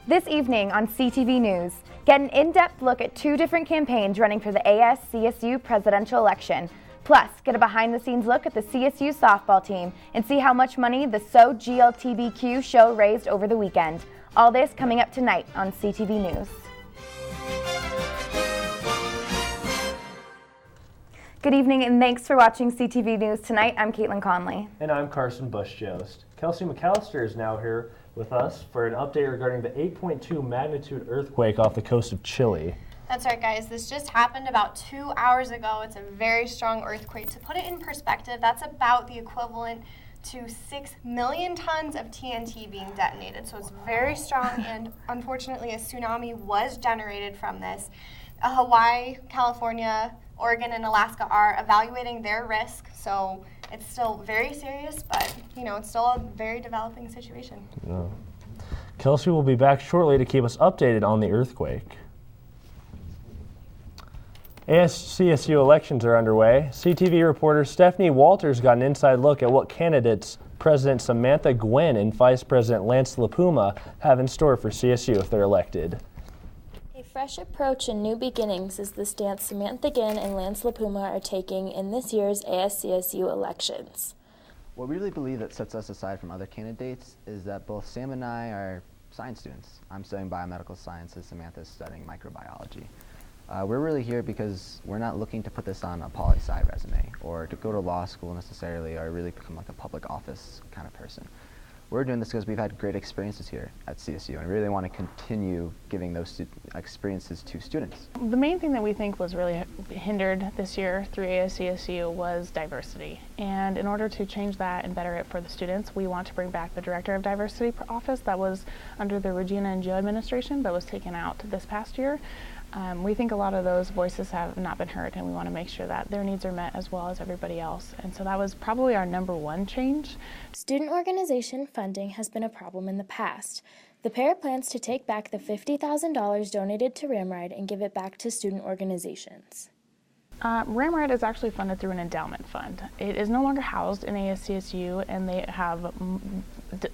This evening on CTV News, get an in-depth look at two different campaigns running for the ASCSU presidential election. Plus, get a behind-the-scenes look at the CSU softball team and see how much money the So GLTBQ show raised over the weekend. All this coming up tonight on CTV News. Good evening and thanks for watching CTV News tonight. I'm Caitlin Conley. And I'm Carson Bush-Jost. Kelsey McAllister is now here with us for an update regarding the 8.2 magnitude earthquake off the coast of Chile. That's right, guys. This just happened about 2 hours ago. It's a very strong earthquake. To put it in perspective, that's about the equivalent to 6 million tons of TNT being detonated. So it's very strong, and unfortunately a tsunami was generated from this. Hawaii, California, Oregon, and Alaska are evaluating their risk, so it's still very serious, but it's still a very developing situation. Yeah. Kelsey will be back shortly to keep us updated on the earthquake. ASCSU elections are underway. CTV reporter Stephanie Walters got an inside look at what candidates President Samantha Gwynn and Vice President Lance LaPuma have in store for CSU if they're elected. A fresh approach and new beginnings is the stance Samantha Gwynn and Lance LaPuma are taking in this year's ASCSU elections. What we really believe that sets us aside from other candidates is that both Sam and I are science students. I'm studying biomedical sciences, Samantha's studying microbiology. We're really here because we're not looking to put this on a poli-sci resume or to go to law school necessarily or really become like a public office kind of person. We're doing this because we've had great experiences here at CSU and we really want to continue giving those experiences to students. The main thing that we think was really hindered this year through ASCSU was diversity. And in order to change that and better it for the students, we want to bring back the Director of Diversity office that was under the Regina and Joe administration but was taken out this past year. We think a lot of those voices have not been heard, and we want to make sure that their needs are met as well as everybody else. And so that was probably our number one change. Student organization funding has been a problem in the past. The pair plans to take back the $50,000 donated to Ramride and give it back to student organizations. Ramride is actually funded through an endowment fund. It is no longer housed in ASCSU, and they have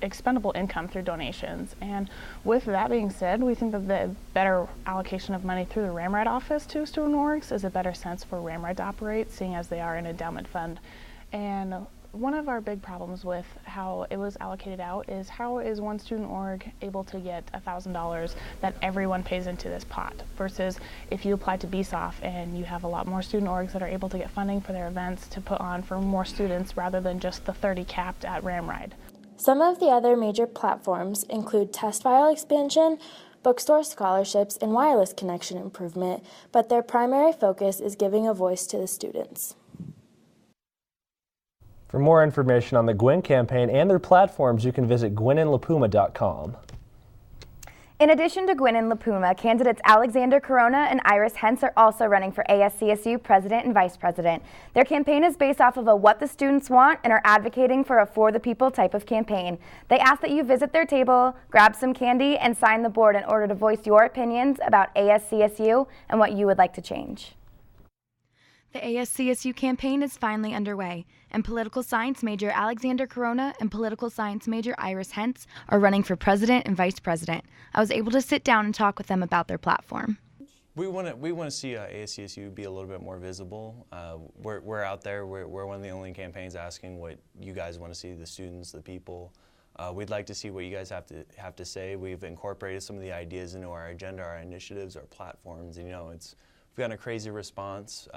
expendable income through donations. And with that being said, we think that the better allocation of money through the Ramride office to student orgs is a better sense for Ramride to operate, seeing as they are an endowment fund. And one of our big problems with how it was allocated out is how is one student org able to get $1,000 that everyone pays into this pot versus if you apply to BSOF and you have a lot more student orgs that are able to get funding for their events to put on for more students rather than just the 30 capped at Ramride. Some of the other major platforms include test file expansion, bookstore scholarships, and wireless connection improvement, but their primary focus is giving a voice to the students. For more information on the Gwynn campaign and their platforms, you can visit gwynandlapuma.com. In addition to Gwynn and LaPuma, candidates Alexander Corona and Iris Hentz are also running for ASCSU President and Vice President. Their campaign is based off of a what the students want and are advocating for a for the people type of campaign. They ask that you visit their table, grab some candy, and sign the board in order to voice your opinions about ASCSU and what you would like to change. The ASCSU campaign is finally underway, and political science major Alexander Corona and political science major Iris Hentz are running for president and vice president. I was able to sit down and talk with them about their platform. We want to see ASCSU be a little bit more visible. We're out there. We're one of the only campaigns asking what you guys want to see, the students, the people. We'd like to see what you guys have to say. We've incorporated some of the ideas into our agenda, our initiatives, our platforms. And, we've gotten a crazy response.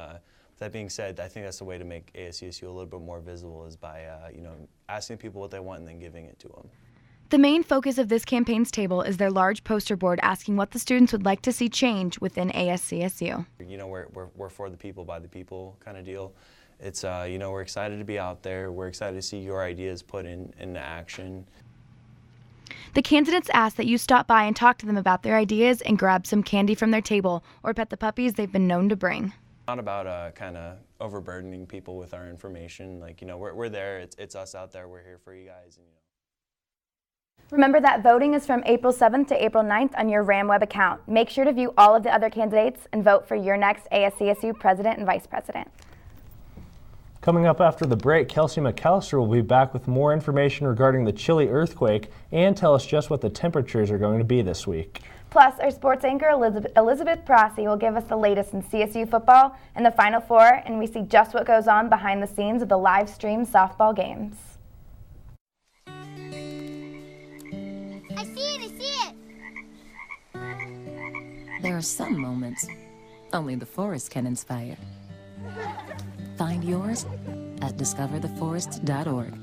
That being said, I think that's the way to make ASCSU a little bit more visible is by, asking people what they want and then giving it to them. The main focus of this campaign's table is their large poster board asking what the students would like to see change within ASCSU. We're for the people, by the people kind of deal. It's, we're excited to be out there. We're excited to see your ideas put into action. The candidates ask that you stop by and talk to them about their ideas and grab some candy from their table or pet the puppies they've been known to bring. Not about kind of overburdening people with our information. We're there. It's us out there. We're here for you guys. Remember that voting is from April 7th to April 9th on your RamWeb account. Make sure to view all of the other candidates and vote for your next ASCSU president and vice president. Coming up after the break, Kelsey McAllister will be back with more information regarding the Chile earthquake and tell us just what the temperatures are going to be this week. Plus, our sports anchor Elizabeth Prossi will give us the latest in CSU football and the Final Four, and we see just what goes on behind the scenes of the live stream softball games. I see it! There are some moments only the forest can inspire. Find yours at discovertheforest.org.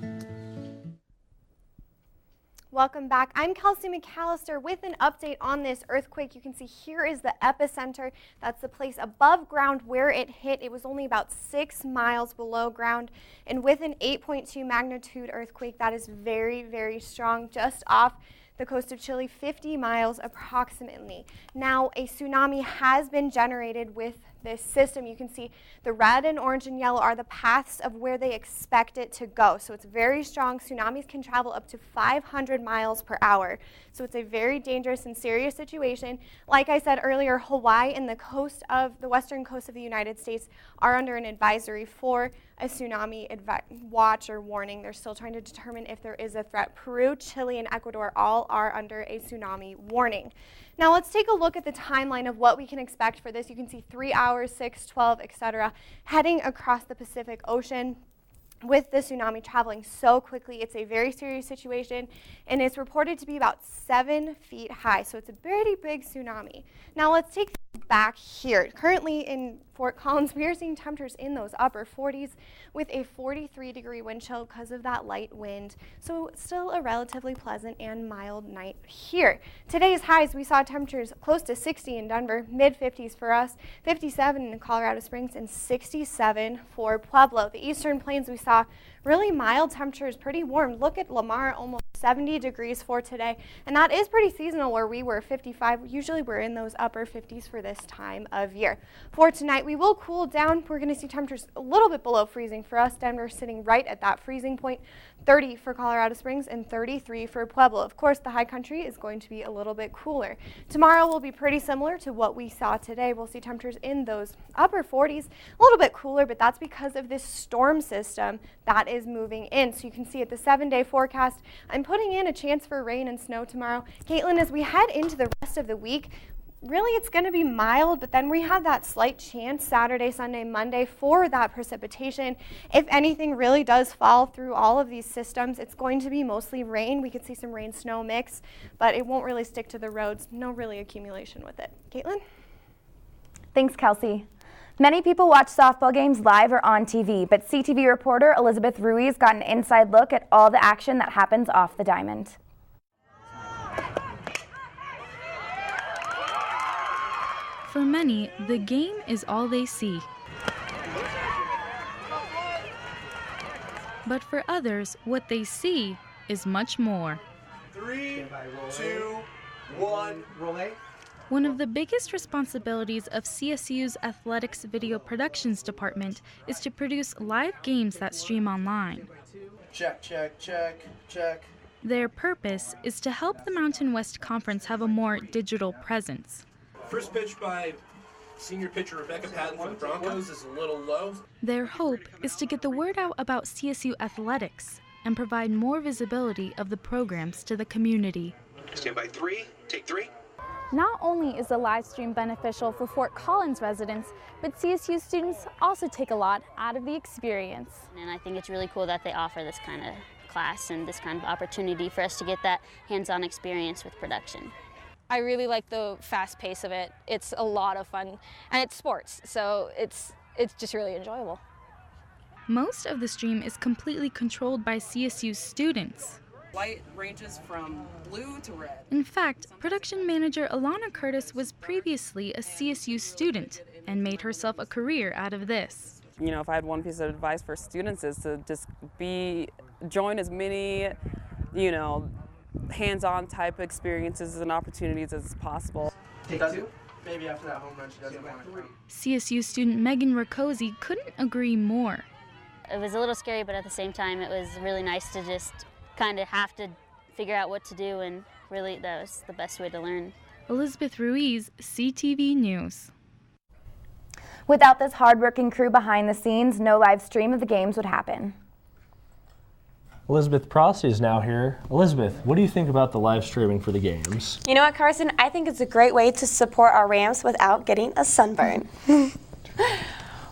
Welcome back. I'm Kelsey McAllister with an update on this earthquake. You can see here is the epicenter. That's the place above ground where it hit. It was only about 6 miles below ground, and with an 8.2 magnitude earthquake, that is very, very strong, just off the coast of Chile, 50 miles approximately. Now, a tsunami has been generated with this system. You can see the red and orange and yellow are the paths of where they expect it to go. So it's very strong. Tsunamis can travel up to 500 miles per hour. So it's a very dangerous and serious situation. Like I said earlier, Hawaii and the western coast of the United States are under an advisory for a tsunami watch or warning. They're still trying to determine if there is a threat. Peru, Chile, and Ecuador all are under a tsunami warning. Now let's take a look at the timeline of what we can expect for this. You can see 3 hours, 6, 12, etc. heading across the Pacific Ocean. With the tsunami traveling so quickly, it's a very serious situation, and it's reported to be about 7 feet high, so it's a pretty big tsunami. Now let's take back here. Currently in Fort Collins, we are seeing temperatures in those upper 40s with a 43-degree wind chill because of that light wind. So still a relatively pleasant and mild night here. Today's highs, we saw temperatures close to 60 in Denver, mid-50s for us, 57 in Colorado Springs, and 67 for Pueblo. The Eastern Plains, we saw really mild temperatures, pretty warm. Look at Lamar, almost 70 degrees for today, and that is pretty seasonal where we were 55. Usually we're in those upper 50s for this time of year. For tonight, we will cool down. We're going to see temperatures a little bit below freezing for us. Denver sitting right at that freezing point, 30 for Colorado Springs and 33 for Pueblo. Of course, the high country is going to be a little bit cooler. Tomorrow will be pretty similar to what we saw today. We'll see temperatures in those upper 40s, a little bit cooler, but that's because of this storm system that is moving in. So you can see at the 7-day forecast, I'm putting in a chance for rain and snow tomorrow. Caitlin, as we head into the rest of the week, really it's going to be mild, but then we have that slight chance Saturday, Sunday, Monday for that precipitation. If anything really does fall through all of these systems, it's going to be mostly rain. We could see some rain-snow mix, but it won't really stick to the roads. No really accumulation with it. Caitlin? Thanks, Kelsey. Many people watch softball games live or on TV, but CTV reporter Elizabeth Ruiz got an inside look at all the action that happens off the diamond. For many, the game is all they see. But for others, what they see is much more. 3, 2, 1, roll. One of the biggest responsibilities of CSU's Athletics Video Productions Department is to produce live games that stream online. Check, check, check, check. Their purpose is to help the Mountain West Conference have a more digital presence. First pitch by senior pitcher Rebecca Patton for the Broncos is a little low. Their hope is to get the word out about CSU athletics and provide more visibility of the programs to the community. Stand by 3, take 3. Not only is the live stream beneficial for Fort Collins residents, but CSU students also take a lot out of the experience. And I think it's really cool that they offer this kind of class and this kind of opportunity for us to get that hands-on experience with production. I really like the fast pace of it. It's a lot of fun, and it's sports, so it's just really enjoyable. Most of the stream is completely controlled by CSU students. Light ranges from blue to red. In fact, production manager Alana Curtis was previously a CSU student and made herself a career out of this. You know, if I had one piece of advice for students is to just join as many, hands-on type experiences and opportunities as possible. Take 2. Maybe after that home run she doesn't want to come. CSU student Megan Rakosi couldn't agree more. It was a little scary, but at the same time it was really nice to just kind of have to figure out what to do, and really that was the best way to learn. Elizabeth Ruiz, CTV News. Without this hard-working crew behind the scenes, no live stream of the games would happen. Elizabeth Prosty is now here. Elizabeth, what do you think about the live streaming for the games? You know what, Carson? I think it's a great way to support our Rams without getting a sunburn.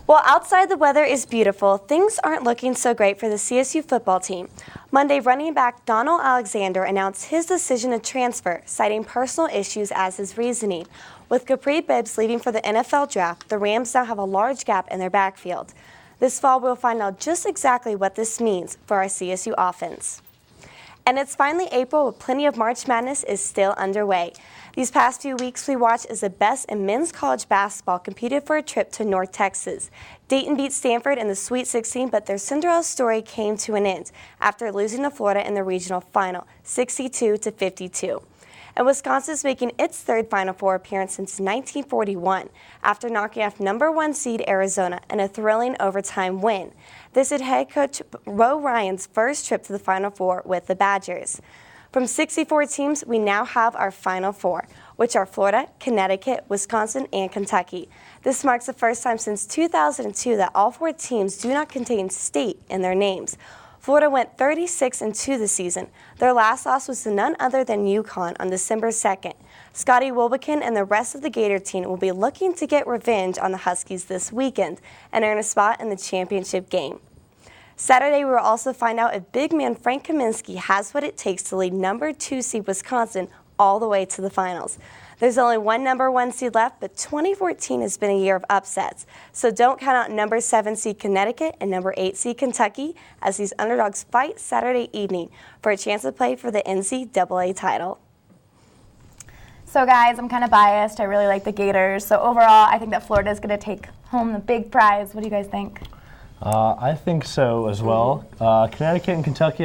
While outside the weather is beautiful, things aren't looking so great for the CSU football team. Monday, running back Donald Alexander announced his decision to transfer, citing personal issues as his reasoning. With Capri Bibbs leaving for the NFL draft, the Rams now have a large gap in their backfield. This fall, we'll find out just exactly what this means for our CSU offense. And it's finally April, with plenty of March Madness is still underway. These past few weeks, we watched as the best in men's college basketball competed for a trip to North Texas. Dayton beat Stanford in the Sweet 16, but their Cinderella story came to an end after losing to Florida in the regional final, 62-52. And Wisconsin's making its third Final Four appearance since 1941 after knocking off #1 seed Arizona in a thrilling overtime win. This is head coach Bo Ryan's first trip to the Final Four with the Badgers. From 64 teams, we now have our Final Four, which are Florida, Connecticut, Wisconsin, and Kentucky. This marks the first time since 2002 that all 4 teams do not contain state in their names. Florida went 36-2 this season. Their last loss was to none other than UConn on December 2nd. Scotty Wilbekin and the rest of the Gator team will be looking to get revenge on the Huskies this weekend and earn a spot in the championship game. Saturday, we will also find out if big man Frank Kaminsky has what it takes to lead #2 seed Wisconsin all the way to the finals. There's only one #1 seed left, but 2014 has been a year of upsets. So don't count out #7 seed Connecticut and #8 seed Kentucky as these underdogs fight Saturday evening for a chance to play for the NCAA title. So guys, I'm kind of biased. I really like the Gators. So overall, I think that Florida is going to take home the big prize. What do you guys think? I think so as well. Connecticut and Kentucky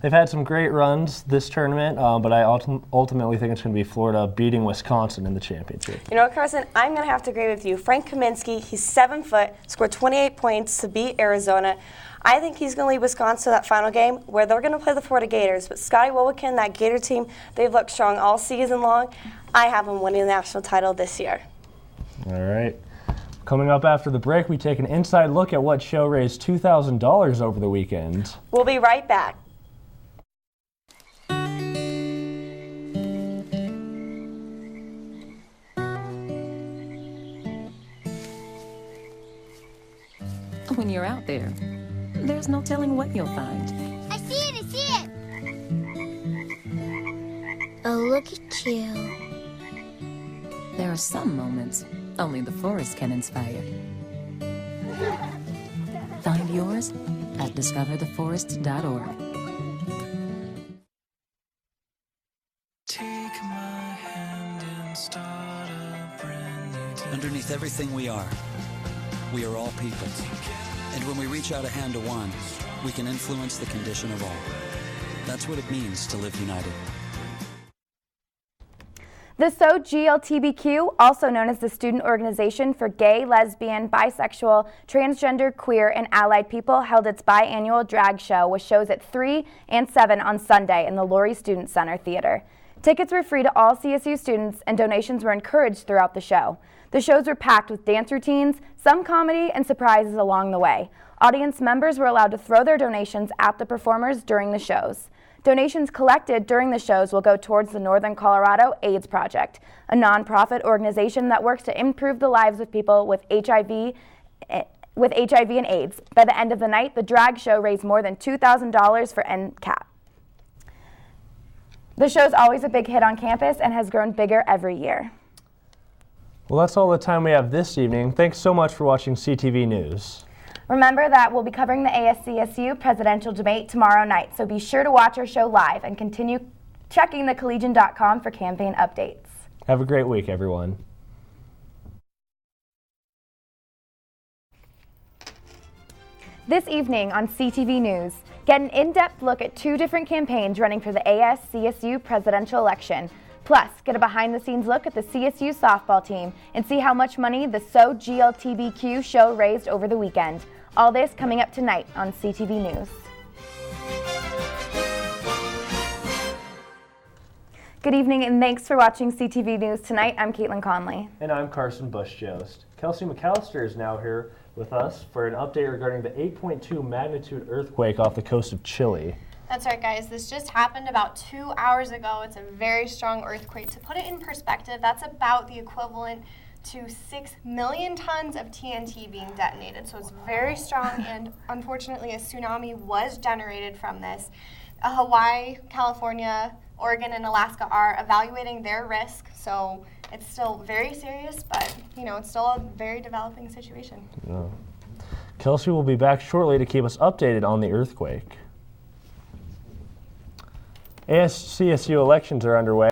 they've had some great runs this tournament, but I ultimately think it's going to be Florida beating Wisconsin in the championship. You know what, Carson? I'm going to have to agree with you. Frank Kaminsky, he's 7 foot, scored 28 points to beat Arizona. I think he's going to lead Wisconsin to that final game where they're going to play the Florida Gators. But Scotty Wilbekin, that Gator team, they've looked strong all season long. I have them winning the national title this year. All right. Coming up after the break, we take an inside look at what show raised $2,000 over the weekend. We'll be right back. When you're out there, there's no telling what you'll find. I see it, I see it. Oh, look at you. There are some moments only the forest can inspire. Find yours at discovertheforest.org. Underneath everything we are all people. And when we reach out a hand to one, we can influence the condition of all. That's what it means to live united. The GLTBQ, also known as the Student Organization for Gay, Lesbian, Bisexual, Transgender, Queer, and Allied People, held its biannual drag show with shows at 3 and 7 on Sunday in the Laurie Student Center Theater. Tickets were free to all CSU students, and donations were encouraged throughout the show. The shows were packed with dance routines, some comedy, and surprises along the way. Audience members were allowed to throw their donations at the performers during the shows. Donations collected during the shows will go towards the Northern Colorado AIDS Project, a nonprofit organization that works to improve the lives of people with HIV and AIDS. By the end of the night, the drag show raised more than $2,000 for NCAP. The show's always a big hit on campus and has grown bigger every year. Well, that's all the time we have this evening. Thanks so much for watching CTV News. Remember that we'll be covering the ASCSU presidential debate tomorrow night, so be sure to watch our show live and continue checking thecollegian.com for campaign updates. Have a great week, everyone. This evening on CTV News, get an in-depth look at 2 different campaigns running for the ASCSU presidential election. Plus, get a behind-the-scenes look at the CSU softball team and see how much money the GLTBQ show raised over the weekend. All this coming up tonight on CTV News. Good evening and thanks for watching CTV News Tonight. I'm Caitlin Conley. And I'm Carson Bush-Jost. Kelsey McAllister is now here with us for an update regarding the 8.2 magnitude earthquake off the coast of Chile. That's right, guys. This just happened about 2 hours ago. It's a very strong earthquake. To put it in perspective, that's about the equivalent to 6 million tons of TNT being detonated. So it's very strong, and unfortunately a tsunami was generated from this. Hawaii, California, Oregon, and Alaska are evaluating their risk, so it's still very serious, but it's still a very developing situation. Yeah. Kelsey will be back shortly to keep us updated on the earthquake. ASCSU elections are underway.